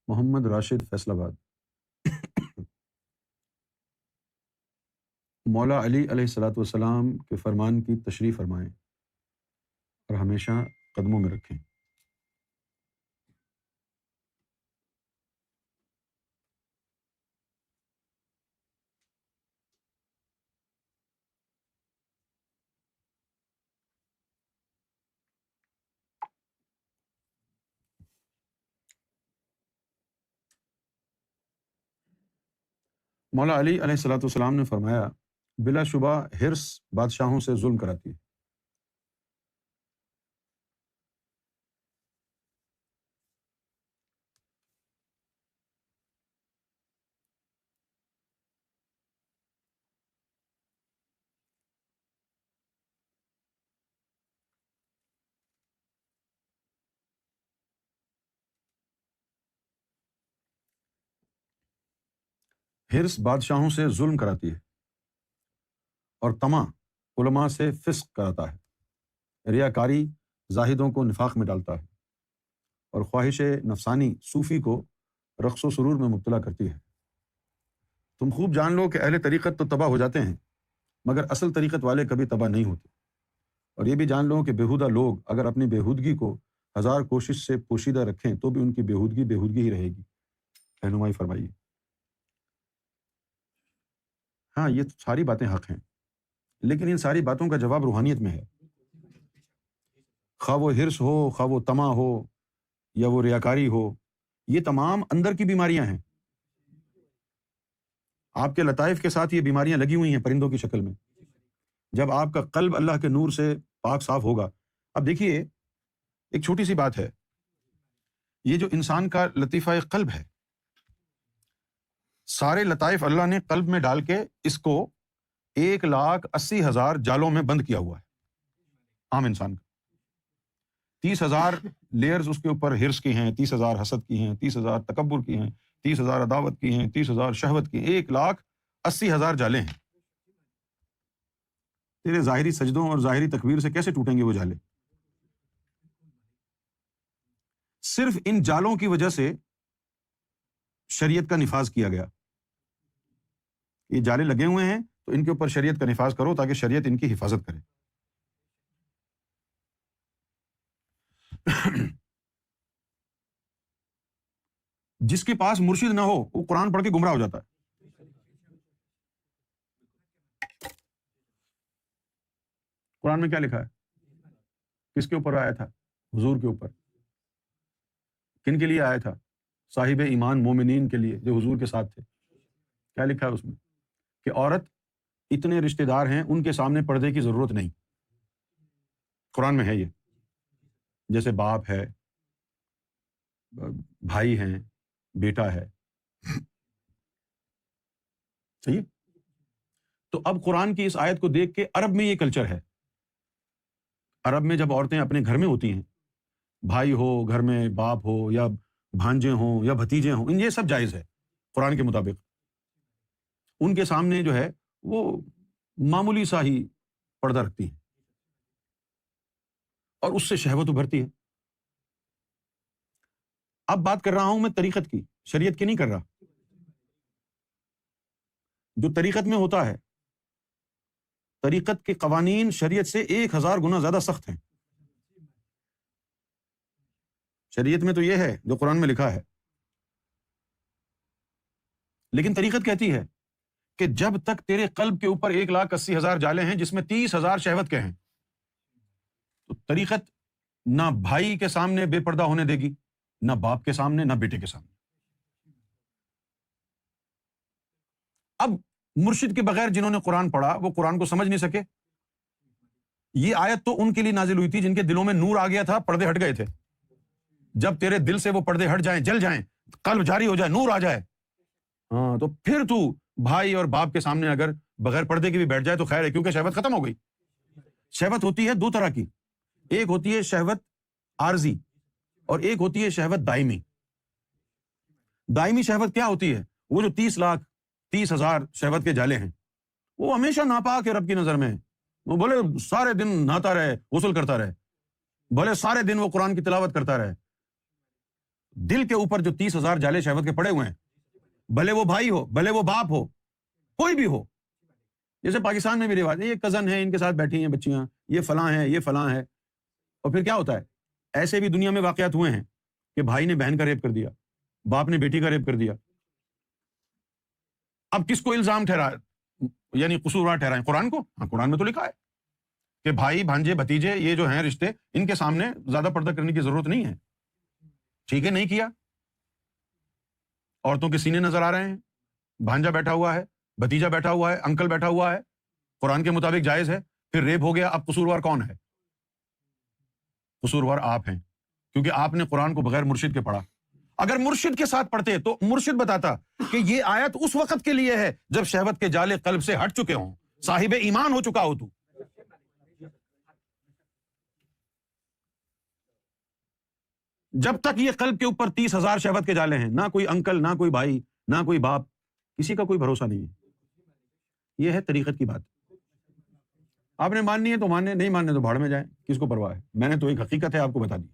محمد راشد فیصل آباد۔ مولا علی علیہ الصلوۃ والسلام کے فرمان کی تشریح فرمائیں اور ہمیشہ قدموں میں رکھیں۔ مولا علی علیہ الصلوۃ والسلام نے فرمایا، بلا شبہ حرص بادشاہوں سے ظلم کراتی ہے۔ حرص بادشاہوں سے ظلم کراتی ہے اور طمع علماء سے فسق کراتا ہے۔ ریاکاری زاہدوں کو نفاق میں ڈالتا ہے اور خواہش نفسانی صوفی کو رقص و سرور میں مبتلا کرتی ہے۔ تم خوب جان لو کہ اہل طریقت تو تباہ ہو جاتے ہیں، مگر اصل طریقت والے کبھی تباہ نہیں ہوتے۔ اور یہ بھی جان لو کہ بیہودہ لوگ اگر اپنی بیہودگی کو ہزار کوشش سے پوشیدہ رکھیں تو بھی ان کی بیہودگی بیہودگی ہی رہے گی۔ رہنمائی فرمائیے۔ ہاں، یہ ساری باتیں حق ہیں، لیکن ان ساری باتوں کا جواب روحانیت میں ہے۔ خواہ وہ حرص ہو، خواہ وہ طمع ہو، یا وہ ریاکاری ہو، یہ تمام اندر کی بیماریاں ہیں۔ آپ کے لطائف کے ساتھ یہ بیماریاں لگی ہوئی ہیں پرندوں کی شکل میں۔ جب آپ کا قلب اللہ کے نور سے پاک صاف ہوگا۔ اب دیکھیے، ایک چھوٹی سی بات ہے، یہ جو انسان کا لطیفہ قلب ہے، سارے لطائف اللہ نے قلب میں ڈال کے اس کو 1,80,000 جالوں میں بند کیا ہوا ہے۔ عام انسان کا 30,000 لیئرز اس کے اوپر حرص کی ہیں، 30,000 حسد کی ہیں، 30,000 تکبر کی ہیں، 30,000 عداوت کی ہیں، 30,000 شہوت کی ہیں، 1,80,000 جالیں ہیں۔ تیرے ظاہری سجدوں اور ظاہری تکبیر سے کیسے ٹوٹیں گے وہ جالے؟ صرف ان جالوں کی وجہ سے شریعت کا نفاذ کیا گیا۔ یہ جالے لگے ہوئے ہیں تو ان کے اوپر شریعت کا نفاذ کرو تاکہ شریعت ان کی حفاظت کرے۔ جس کے پاس مرشد نہ ہو وہ قرآن پڑھ کے گمراہ ہو جاتا ہے۔ قرآن میں کیا لکھا ہے؟ کس کے اوپر آیا تھا؟ حضور کے اوپر۔ کن کے لیے آیا تھا؟ صاحب ایمان مومنین کے لیے جو حضور کے ساتھ تھے۔ کیا لکھا ہے اس میں؟ کہ عورت اتنے رشتہ دار ہیں ان کے سامنے پردے کی ضرورت نہیں۔ قرآن میں ہے یہ، جیسے باپ ہے، بھائی ہیں، بیٹا ہے۔ صحیح؟ تو اب قرآن کی اس آیت کو دیکھ کے عرب میں یہ کلچر ہے۔ عرب میں جب عورتیں اپنے گھر میں ہوتی ہیں، بھائی ہو گھر میں، باپ ہو یا بھانجے ہوں یا بھتیجے ہوں، یہ سب جائز ہے قرآن کے مطابق۔ ان کے سامنے جو ہے وہ معمولی سا ہی پردہ رکھتی ہیں اور اس سے شہوت ابھرتی ہے۔ اب بات کر رہا ہوں میں طریقت کی، شریعت کی نہیں کر رہا۔ جو طریقت میں ہوتا ہے، طریقت کے قوانین شریعت سے 1,000 گنا زیادہ سخت ہیں۔ شریعت میں تو یہ ہے جو قرآن میں لکھا ہے، لیکن طریقت کہتی ہے کہ جب تک تیرے قلب کے اوپر 1,80,000 جالے ہیں جس میں 30,000 شہوت کے ہیں، تو طریقت نہ بھائی کے سامنے بے پردہ ہونے دے گی، نہ باپ کے سامنے، نہ بیٹے کے سامنے۔ اب مرشد کے بغیر جنہوں نے قرآن پڑھا وہ قرآن کو سمجھ نہیں سکے۔ یہ آیت تو ان کے لیے نازل ہوئی تھی جن کے دلوں میں نور آ گیا تھا، پردے ہٹ گئے تھے۔ جب تیرے دل سے وہ پردے ہٹ جائیں، جل جائیں، قلب جاری ہو جائے، نور آ جائے، ہاں، تو پھر تو بھائی اور باپ کے سامنے اگر بغیر پردے کے بھی بیٹھ جائے تو خیر ہے، کیونکہ شہوت ختم ہو گئی۔ شہوت ہوتی ہے دو طرح کی، ایک ہوتی ہے شہوت عارضی اور ایک ہوتی ہے شہوت دائمی۔ دائمی شہوت کیا ہوتی ہے؟ وہ جو 30,000 شہوت کے جالے ہیں، وہ ہمیشہ ناپاک ہے رب کی نظر میں۔ وہ بولے سارے دن نہاتا رہے، غسل کرتا رہے، بھلے سارے دن وہ قرآن کی تلاوت کرتا رہے، دل کے اوپر جو 30,000 جالے شہوت کے پڑے ہوئے ہیں، بھلے وہ بھائی ہو، بھلے وہ باپ ہو، کوئی بھی ہو. جیسے پاکستان میں بھی رواج ہے، یہ کزن ہے، ان کے ساتھ بیٹھی ہیں بچیاں، یہ فلاں ہے، یہ فلاں ہے. اور پھر کیا ہوتا ہے؟ ایسے بھی دنیا میں واقعات ہوئے ہیں کہ بھائی نے بہن کا ریپ کر دیا، باپ نے بیٹی کا ریپ کر دیا. اب کس کو الزام یعنی قصوروار ٹھہرائیں؟ قرآن کو؟ ہاں، قرآن میں تو لکھا ہے کہ بھائی، بھانجے، بھتیجے، یہ جو ہیں رشتے، ان کے سامنے زیادہ پردہ کرنے کی ضرورت نہیں ہے. ٹھیک ہے، نہیں کیا، عورتوں کے سینے نظر آ رہے ہیں، بھانجا بیٹھا ہوا ہے، بھتیجا بیٹھا ہوا ہے، انکل بیٹھا ہوا ہے، قرآن کے مطابق جائز ہے. پھر ریپ ہو گیا، اب قصوروار کون ہے؟ قصوروار آپ ہیں، کیونکہ آپ نے قرآن کو بغیر مرشد کے پڑھا. اگر مرشد کے ساتھ پڑھتے تو مرشد بتاتا کہ یہ آیت اس وقت کے لیے ہے جب شہوت کے جالے قلب سے ہٹ چکے ہوں، صاحب ایمان ہو چکا ہو تو. جب تک یہ قلب کے اوپر 30,000 شہوت کے جالے ہیں، نہ کوئی انکل، نہ کوئی بھائی، نہ کوئی باپ، کسی کا کوئی بھروسہ نہیں ہے. یہ ہے طریقت کی بات. آپ نے ماننی ہے تو ماننے، نہیں ماننے تو بھاڑ میں جائیں، کس کو پرواہ ہے. میں نے تو ایک حقیقت ہے آپ کو بتا دی.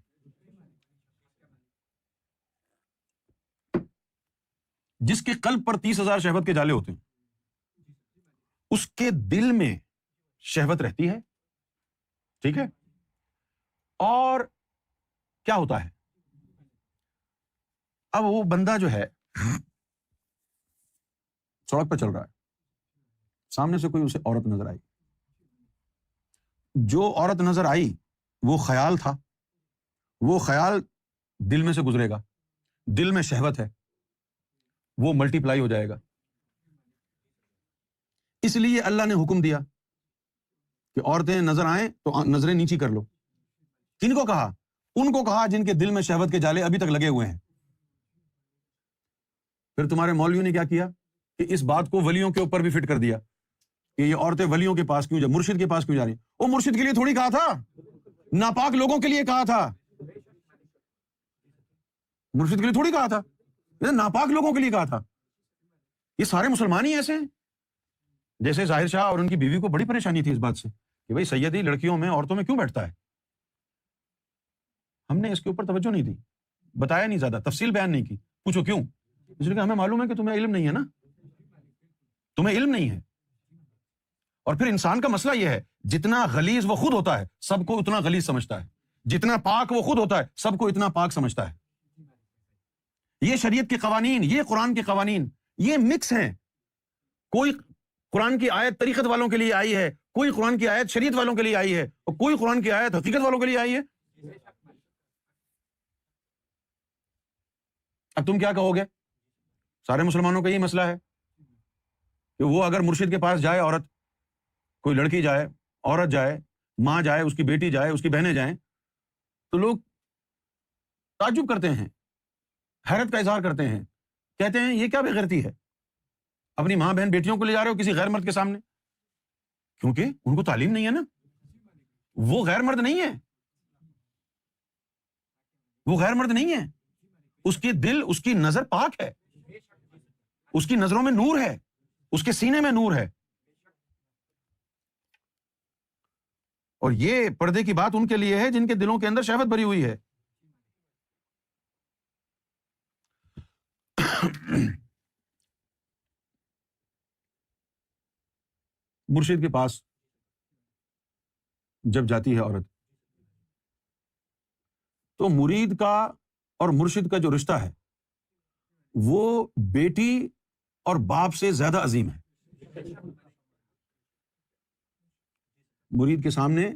جس کے قلب پر 30,000 شہوت کے جالے ہوتے ہیں، اس کے دل میں شہوت رہتی ہے. ٹھیک ہے. اور کیا ہوتا ہے؟ اب وہ بندہ جو ہے سڑک پہ چل رہا ہے، سامنے سے کوئی اسے عورت نظر آئی. جو عورت نظر آئی وہ خیال تھا، وہ خیال دل میں سے گزرے گا، دل میں شہوت ہے، وہ ملٹی پلائی ہو جائے گا. اس لیے اللہ نے حکم دیا کہ عورتیں نظر آئیں تو نظریں نیچی کر لو. کن کو کہا؟ ان کو کہا جن کے دل میں شہوت کے جالے ابھی تک لگے ہوئے ہیں. پھر تمہارے مولویوں نے کیا کیا کہ اس بات کو ولیوں کے اوپر بھی فٹ کر دیا کہ یہ عورتیں ولیوں کے پاس کیوں مرشد کے پاس کیوں جا رہی ہیں؟ وہ مرشد کے لیے تھوڑی کہا تھا، ناپاک لوگوں کے لیے کہا تھا. مرشد کے لیے تھوڑی کہا تھا، ناپاک لوگوں کے لیے کہا تھا. یہ سارے مسلمان ہی ایسے ہیں. جیسے ظاہر شاہ اور ان کی بیوی کو بڑی پریشانی تھی اس بات سے کہ بھائی سیدی لڑکیوں میں، عورتوں میں کیوں بیٹھتا ہے. ہم نے اس کے اوپر توجہ نہیں دی، بتایا نہیں، زیادہ تفصیل بیان نہیں کی. پوچھو کیوں؟ اس لیے کہ ہمیں معلوم ہے کہ تمہیں علم نہیں ہے نا، تمہیں علم نہیں ہے. اور پھر انسان کا مسئلہ یہ ہے، جتنا غلیظ وہ خود ہوتا ہے سب کو اتنا غلیظ سمجھتا ہے، جتنا پاک وہ خود ہوتا ہے سب کو اتنا پاک سمجھتا ہے. یہ شریعت کے قوانین، یہ قرآن کے قوانین، یہ مکس ہیں. کوئی قرآن کی آیت طریقت والوں کے لیے آئی ہے، کوئی قرآن کی آیت شریعت والوں کے لیے آئی ہے، اور کوئی قرآن کی آیت حقیقت والوں کے لیے آئی ہے. اب تم کیا کہو گے؟ سارے مسلمانوں کا یہ مسئلہ ہے کہ وہ اگر مرشد کے پاس جائے، عورت، کوئی لڑکی جائے، عورت جائے، ماں جائے، اس کی بیٹی جائے، اس کی بہنیں جائیں، تو لوگ تعجب کرتے ہیں، حیرت کا اظہار کرتے ہیں، کہتے ہیں یہ کیا بے غیرتی ہے، اپنی ماں بہن بیٹیوں کو لے جا رہے ہو کسی غیر مرد کے سامنے. کیونکہ ان کو تعلیم نہیں ہے نا، وہ غیر مرد نہیں ہے، وہ غیر مرد نہیں ہے. اس کے دل، اس کی نظر پاک ہے، اس کی نظروں میں نور ہے، اس کے سینے میں نور ہے. اور یہ پردے کی بات ان کے لیے ہے جن کے دلوں کے اندر شہوت بھری ہوئی ہے. مرشد کے پاس جب جاتی ہے عورت، تو مرید کا اور مرشد کا جو رشتہ ہے وہ بیٹی اور باپ سے زیادہ عظیم ہے. مرید کے سامنے،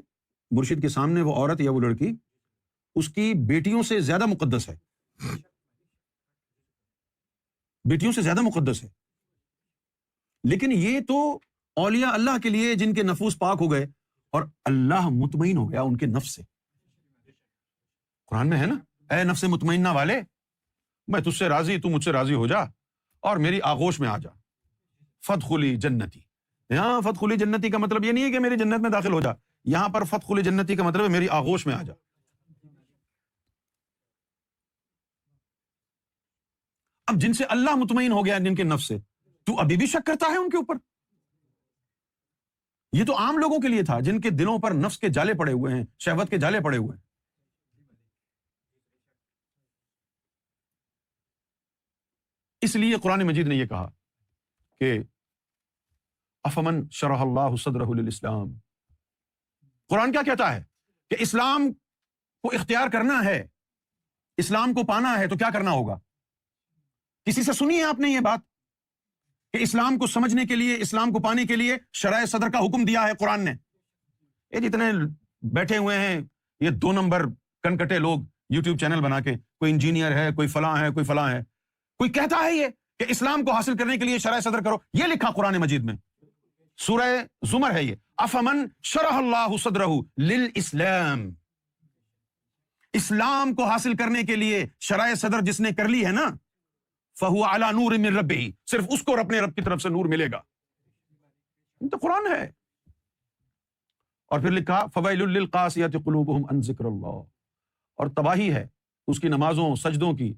مرشد کے سامنے وہ عورت یا وہ لڑکی اس کی بیٹیوں سے زیادہ مقدس ہے، بیٹیوں سے زیادہ مقدس ہے. لیکن یہ تو اولیاء اللہ کے لیے جن کے نفوس پاک ہو گئے اور اللہ مطمئن ہو گیا ان کے نفس سے. قرآن میں ہے نا، اے نفس مطمئنہ والے، میں تجھ سے راضی، تو مجھ سے راضی ہو جا اور میری آغوش میں آ جا. فادخلی جنتی. یہاں فادخلی جنتی کا مطلب یہ نہیں ہے کہ میری جنت میں داخل ہو جا، یہاں پر فادخلی جنتی کا مطلب ہے میری آغوش میں آ جا. اب جن سے اللہ مطمئن ہو گیا، جن کے نفس سے، تو ابھی بھی شک کرتا ہے ان کے اوپر؟ یہ تو عام لوگوں کے لیے تھا جن کے دلوں پر نفس کے جالے پڑے ہوئے ہیں، شہوت کے جالے پڑے ہوئے ہیں. اس لیے قرآن مجید نے یہ کہا کہ افمن شرح اللہ صدرہ للاسلام، قرآن کیا کہتا ہے کہ اسلام کو اختیار کرنا ہے، اسلام کو پانا ہے تو کیا کرنا ہوگا؟ کسی سے سنی ہے آپ نے یہ بات کہ اسلام کو سمجھنے کے لیے، اسلام کو پانے کے لیے شرح صدر کا حکم دیا ہے قرآن نے؟ یہ جتنے بیٹھے ہوئے ہیں یہ 2 نمبر کنکٹے لوگ یوٹیوب چینل بنا کے، کوئی انجینئر ہے، کوئی فلاں ہے، کوئی فلاں ہے، کوئی کہتا ہے یہ کہ اسلام کو حاصل کرنے کے لیے شرح صدر کرو، یہ لکھا قرآن مجید میں، سورہ زمر ہے یہ، افمن شرح اللہ صدرہ للاسلام، اسلام کو حاصل کرنے کے لیے شرح صدر جس نے کر لی ہے نا، فہو علی نور من ربہ، صرف اس کو اپنے رب کی طرف سے نور ملے گا، یہ تو قرآن ہے۔ اور پھر لکھا فویل للقاسیۃ قلوبہم عن ذکر اللہ، اور تباہی ہے اس کی نمازوں، سجدوں کی،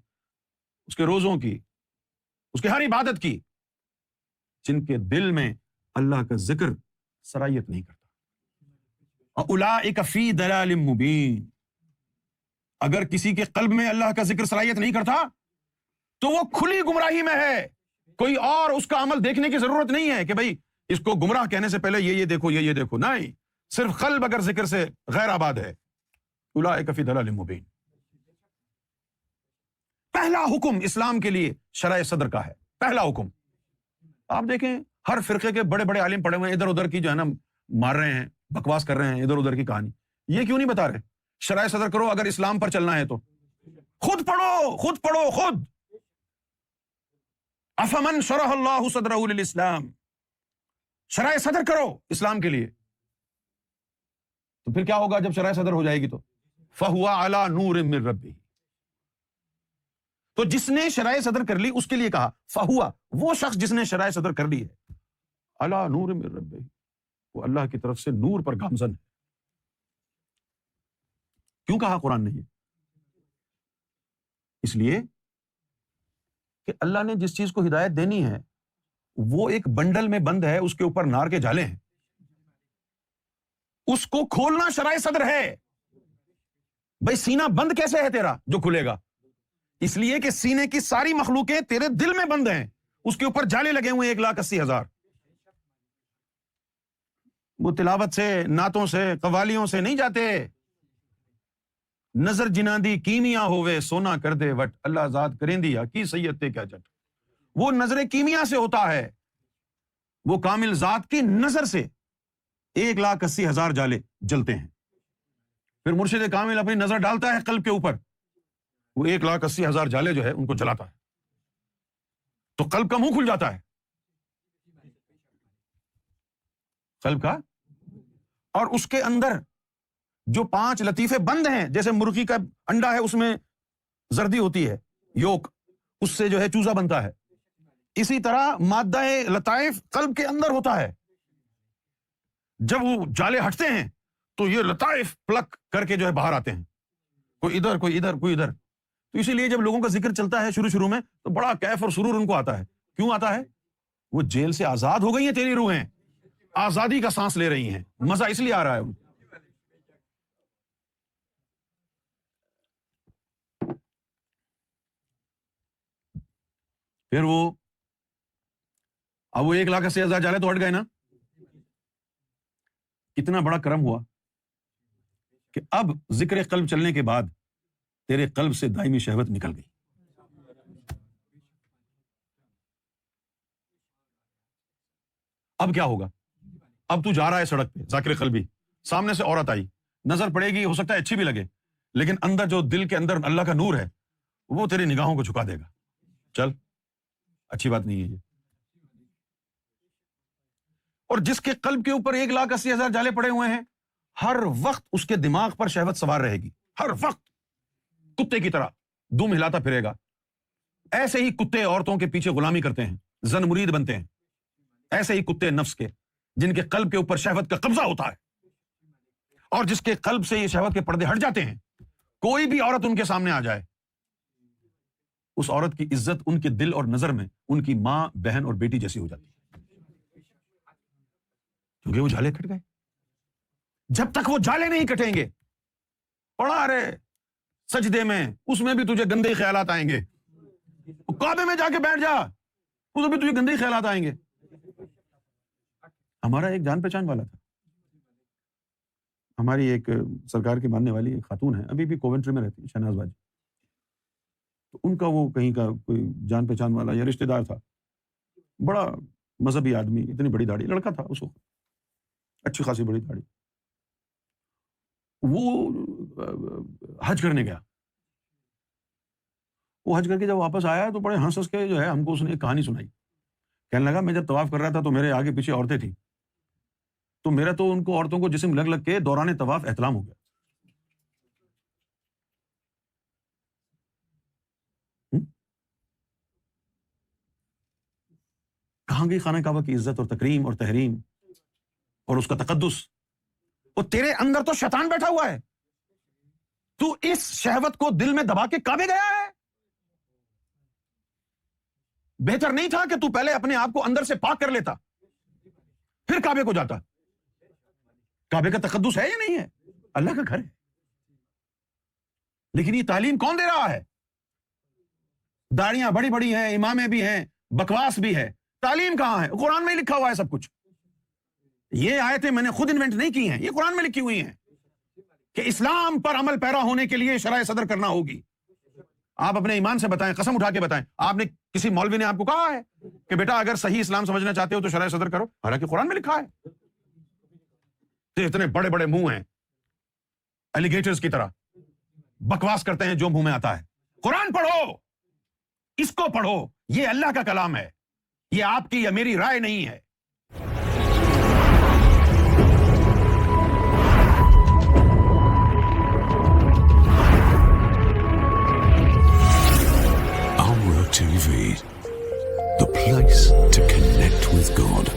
اس کے روزوں کی، اس کے ہر عبادت کی، جن کے دل میں اللہ کا ذکر سرایت نہیں کرتا۔ اولئک فی ضلال مبین، اگر کسی کے قلب میں اللہ کا ذکر سرایت نہیں کرتا تو وہ کھلی گمراہی میں ہے، کوئی اور اس کا عمل دیکھنے کی ضرورت نہیں ہے کہ بھئی اس کو گمراہ کہنے سے پہلے یہ دیکھو، یہ دیکھو، نہیں، صرف قلب اگر ذکر سے غیر آباد ہے، اولئک فی ضلال مبین۔ پہلا حکم اسلام کے لیے شرح صدر کا ہے، پہلا حکم۔ آپ دیکھیں ہر فرقے کے بڑے بڑے عالم پڑے ہوئے ہیں، ادھر ادھر کی جو ہے نا مار رہے ہیں، بکواس کر رہے ہیں، ادھر ادھر کی کہانی، یہ کیوں نہیں بتا رہے شرح صدر کرو اگر اسلام پر چلنا ہے تو؟ خود پڑھو، خود پڑھو، خود۔ افمن شرح اللہ صدرہ للاسلام، شرح صدر کرو اسلام کے لیے، تو پھر کیا ہوگا جب شرح صدر ہو جائے گی تو؟ فہو علی نور من ربہ، تو جس نے شرح صدر کر لی اس کے لیے کہا فہوا، وہ شخص جس نے شرح صدر کر لی ہے، علی نور من ربہ، وہ اللہ کی طرف سے نور پر گامزن ہے۔ کیوں کہا قرآن نے یہ؟ اس لیے کہ اللہ نے جس چیز کو ہدایت دینی ہے وہ ایک بنڈل میں بند ہے، اس کے اوپر نار کے جالے ہیں، اس کو کھولنا شرح صدر ہے۔ بھائی سینہ بند کیسے ہے تیرا جو کھلے گا؟ اس لیے کہ سینے کی ساری مخلوقیں تیرے دل میں بند ہیں، اس کے اوپر جالے لگے ہوئے 1,80,000۔ وہ تلاوت سے، نعتوں سے، قوالیوں سے نہیں جاتے۔ نظر جناں دی کیمیا ہوئے سونا کر دے وٹ، اللہ ذات کریں دیا کی سید تے کیا جٹ، وہ نظر کیمیا سے ہوتا ہے، وہ کامل ذات کی نظر سے 1,80,000 جالے جلتے ہیں۔ پھر مرشد کامل اپنی نظر ڈالتا ہے قلب کے اوپر، وہ 1,80,000 جالے جو ہے ان کو جلاتا ہے، تو قلب کا منہ کھل جاتا ہے، قلب کا۔ اور اس کے اندر جو 5 لطیفے بند ہیں، جیسے مرغی کا انڈا ہے اس میں زردی ہوتی ہے، یوک، اس سے جو ہے چوزا بنتا ہے، اسی طرح مادہ لطائف قلب کے اندر ہوتا ہے۔ جب وہ جالے ہٹتے ہیں تو یہ لطائف پلک کر کے جو ہے باہر آتے ہیں، کوئی ادھر، کوئی ادھر، کوئی ادھر۔ تو اسی لیے جب لوگوں کا ذکر چلتا ہے شروع میں تو بڑا کیف اور سرور ان کو آتا ہے۔ کیوں آتا ہے؟ وہ جیل سے آزاد ہو گئی ہیں تیری روحیں، آزادی کا سانس لے رہی ہیں، مزہ اس لیے آ رہا ہے۔ پھر اب وہ 1,80,000 جالے تو ہٹ گئے نا۔ کتنا بڑا کرم ہوا کہ اب ذکر قلب چلنے کے بعد تیرے قلب سے دائمی شہوت نکل گئی۔ اب کیا ہوگا؟ اب تو جا رہا ہے سڑک پہ ذاکر قلبی، سامنے سے عورت آئی، نظر پڑے گی، ہو سکتا ہے اچھی بھی لگے، لیکن اندر جو دل کے اندر اللہ کا نور ہے وہ تیری نگاہوں کو جھکا دے گا، چل اچھی بات نہیں ہے یہ۔ اور جس کے قلب کے اوپر 1,80,000 جالے پڑے ہوئے ہیں، ہر وقت اس کے دماغ پر شہوت سوار رہے گی، ہر وقت کتے کی طرح دم ہلاتا پھرے گا۔ ایسے ہی کتے عورتوں کے پیچھے غلامی کرتے ہیں، زن مرید بنتے ہیں، ایسے ہی کتے نفس کے جن کے قلب کے اوپر شہوت کا قبضہ ہوتا ہے، اور جس کے قلب سے یہ شہوت کے پردے ہٹ جاتے ہیں، کوئی بھی عورت ان کے سامنے آ جائے، اس عورت کی عزت ان کے دل اور نظر میں ان کی ماں، بہن اور بیٹی جیسی ہو جاتی ہے، کیونکہ وہ جالے کٹ گئے۔ جب تک وہ جالے نہیں کٹیں گے، پڑا رہے سجدے میں، اس میں بھی تجھے گندے خیالات آئیں گے، کعبے میں جا کے بیٹھ جا, اس میں تجھے گندے خیالات آئیں گے. ہمارا ایک جان پہچان والا تھا, ہماری ایک سرکار کی ماننے والی ایک خاتون ہے, ابھی بھی کوونٹری میں رہتی ہے, شہناز باجی. تو ان کا وہ کہیں کا کوئی جان پہچان والا یا رشتہ دار تھا, بڑا مذہبی آدمی, اتنی بڑی داڑھی, لڑکا تھا اس وقت, اچھی خاصی بڑی داڑھی. وہ حج کرنے گیا, وہ حج کر کے جب واپس آیا تو بڑے ہنس ہنس کے جو ہے ہم کو اس نے ایک کہانی سنائی. کہنے لگا میں جب طواف کر رہا تھا تو میرے آگے پیچھے عورتیں تھیں, تو میرا تو ان کو عورتوں کو جسم لگ لگ کے دوران طواف احتلام ہو گیا. کہاں گئی خانہ کعبہ کی عزت اور تکریم اور تحریم اور اس کا تقدس؟ وہ تیرے اندر تو شیطان بیٹھا ہوا ہے, تو اس شہوت کو دل میں دبا کے کعبے گیا ہے. بہتر نہیں تھا کہ تو پہلے اپنے آپ کو اندر سے پاک کر لیتا, پھر کعبے کو جاتا؟ کعبے کا تقدس ہے یا نہیں ہے؟ اللہ کا گھر ہے. لیکن یہ تعلیم کون دے رہا ہے؟ داڑیاں بڑی بڑی ہیں, امامیں بھی ہیں, بکواس بھی ہے. تعلیم کہاں ہے؟ قرآن میں ہی لکھا ہوا ہے سب کچھ. یہ آیتیں میں نے خود انوینٹ نہیں کی ہیں, یہ قرآن میں لکھی ہوئی ہیں کہ اسلام پر عمل پیرا ہونے کے لیے شرح صدر کرنا ہوگی. آپ اپنے ایمان سے بتائیں, قسم اٹھا کے بتائیں, آپ نے کسی مولوی نے آپ کو کہا ہے کہ بیٹا اگر صحیح اسلام سمجھنا چاہتے ہو تو شرح صدر کرو؟ حالانکہ قرآن میں لکھا ہے. اتنے بڑے بڑے منہ ہیں, ایلیگیٹرز کی طرح بکواس کرتے ہیں جو منہ میں آتا ہے. قرآن پڑھو, اس کو پڑھو, یہ اللہ کا کلام ہے, یہ آپ کی یا میری رائے نہیں ہے. TV, the place to connect with God.